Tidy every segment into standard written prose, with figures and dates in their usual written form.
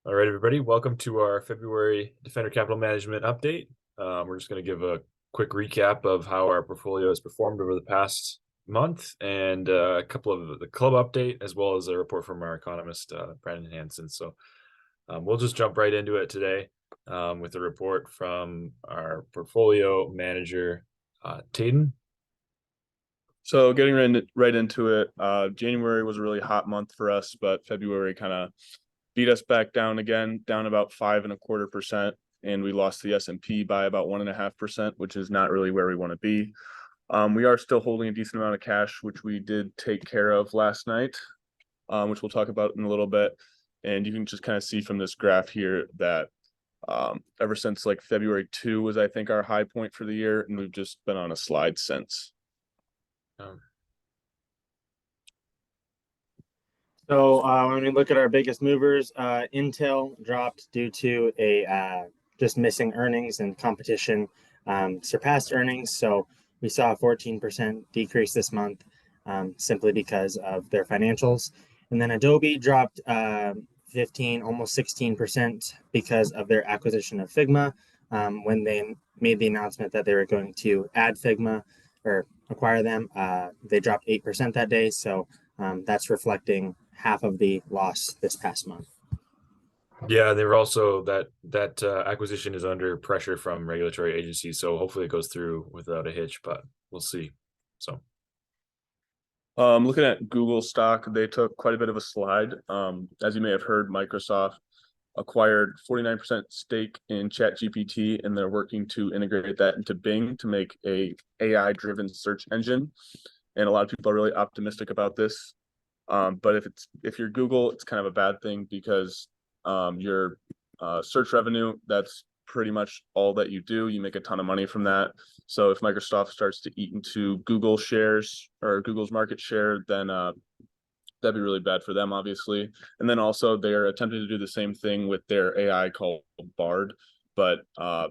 All right, everybody, welcome to our February Defender Capital Management update. We're just going to give a quick recap of how our portfolio has performed over the past month and a couple of the club update, as well as a report from our economist, Brandon Hanson. So we'll just jump right into it today with a report from our portfolio manager, Tayden. So getting right into it, January was a really hot month for us, but February kind of beat us back down again, down about 5.25%, and we lost the S&P by about 1.5%, which is not really where we want to be. We are still holding a decent amount of cash, which we did take care of last night, which we'll talk about in a little bit. And you can just kind of see from this graph here that ever since like February 2 was, I think, our high point for the year, and we've just been on a slide since. When we look at our biggest movers, Intel dropped due to a just missing earnings, and competition surpassed earnings. So we saw a 14% decrease this month simply because of their financials. And then Adobe dropped 15, almost 16% because of their acquisition of Figma. When they made the announcement that they were going to add Figma or acquire them, they dropped 8% that day. So that's reflecting half of the loss this past month. Yeah, they were also that acquisition is under pressure from regulatory agencies, so hopefully it goes through without a hitch, but we'll see. So looking at Google stock, they took quite a bit of a slide. As you may have heard, Microsoft acquired 49% stake in ChatGPT, and they're working to integrate that into Bing to make a AI-driven search engine. And a lot of people are really optimistic about this. But if you're Google, it's kind of a bad thing because your search revenue, that's pretty much all that you do. You make a ton of money from that. So if Microsoft starts to eat into Google shares or Google's market share, then that'd be really bad for them, obviously. And then also they're attempting to do the same thing with their AI called Bard. But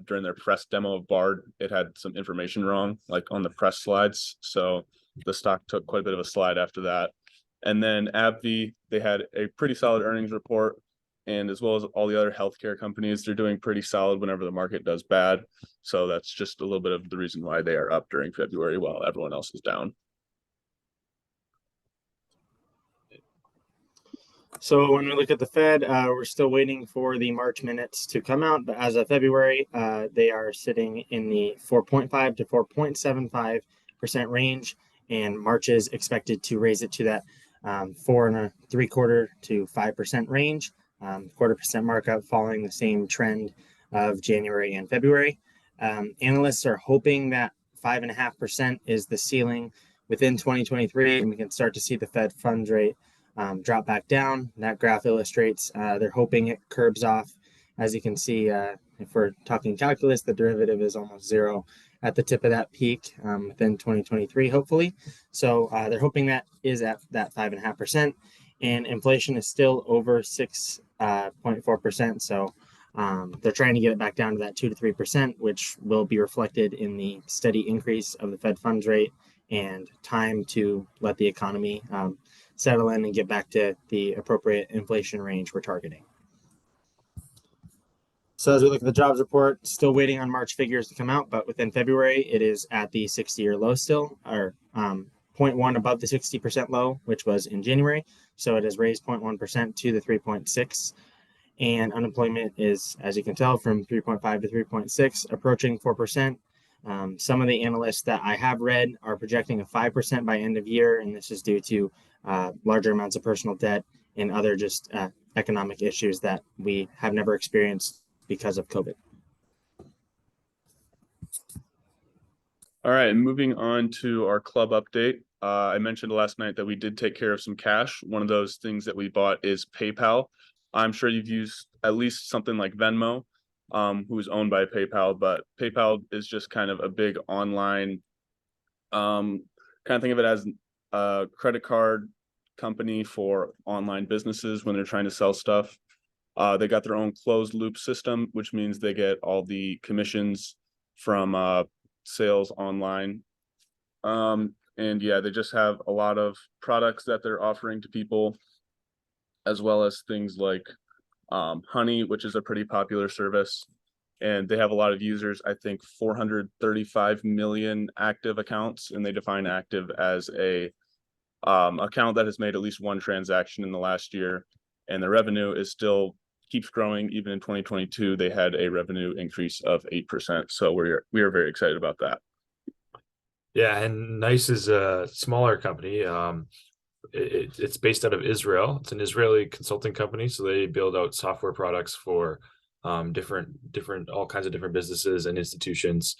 during their press demo of Bard, it had some information wrong, like on the press slides. So the stock took quite a bit of a slide after that. And then AbbVie, they had a pretty solid earnings report. And as well as all the other healthcare companies, they're doing pretty solid whenever the market does bad. So that's just a little bit of the reason why they are up during February while everyone else is down. So when we look at the Fed, we're still waiting for the March minutes to come out. But as of February, they are sitting in the 4.5 to 4.75% range. And March is expected to raise it to that 4.75 to 5% range, 0.25% markup following the same trend of January and February. Analysts are hoping that 5.5% is the ceiling within 2023, and we can start to see the Fed funds rate drop back down. That graph illustrates they're hoping it curbs off. As you can see, if we're talking calculus, the derivative is almost zero at the tip of that peak within 2023, hopefully. So they're hoping that is at that 5.5%, and inflation is still over 6.4%. So they're trying to get it back down to that 2 to 3%, which will be reflected in the steady increase of the Fed funds rate and time to let the economy settle in and get back to the appropriate inflation range we're targeting. So as we look at the jobs report, still waiting on March figures to come out, but within February, it is at the 60-year low still, or 0.1 above the 60% low, which was in January. So it has raised 0.1% to the 3.6. And unemployment is, as you can tell, from 3.5 to 3.6, approaching 4%. Some of the analysts that I have read are projecting a 5% by end of year, and this is due to larger amounts of personal debt and other just economic issues that we have never experienced because of COVID. All right, moving on to our club update. I mentioned last night that we did take care of some cash. One of those things that we bought is PayPal. I'm sure you've used at least something like Venmo, who's owned by PayPal, but PayPal is just kind of a big online, kind of think of it as a credit card company for online businesses when they're trying to sell stuff. They got their own closed loop system, which means they get all the commissions from sales online. And yeah, they just have a lot of products that they're offering to people, as well as things like Honey, which is a pretty popular service, and they have a lot of users. I think 435 million active accounts, and they define active as a account that has made at least one transaction in the last year, and the revenue is still keeps growing. Even in 2022, they had a revenue increase of 8%. So we are very excited about that. Yeah, and Nice is a smaller company. It's based out of Israel. It's an Israeli consulting company, so they build out software products for different all kinds of different businesses and institutions.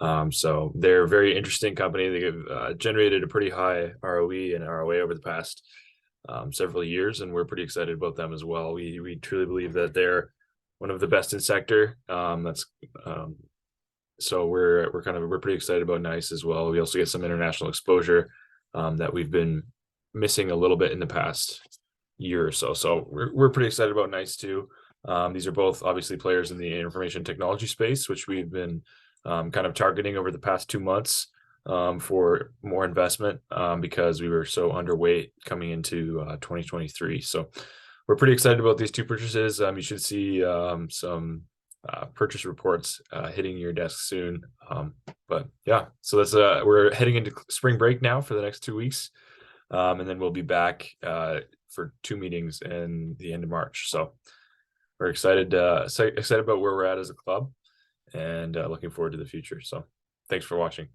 So they're a very interesting company. They've generated a pretty high ROE and ROA over the past several years, and we're pretty excited about them as well. We truly believe that they're one of the best in sector. So we're pretty excited about Nice as well. We also get some international exposure that we've been missing a little bit in the past year or so. So we're pretty excited about Nice too. These are both obviously players in the information technology space, which we've been kind of targeting over the past 2 months for more investment because we were so underweight coming into 2023. So we're pretty excited about these two purchases. You should see some purchase reports hitting your desk soon. But yeah, so that's we're heading into spring break now for the next 2 weeks. And then we'll be back for 2 meetings in the end of March. So we're excited about where we're at as a club and looking forward to the future. So thanks for watching.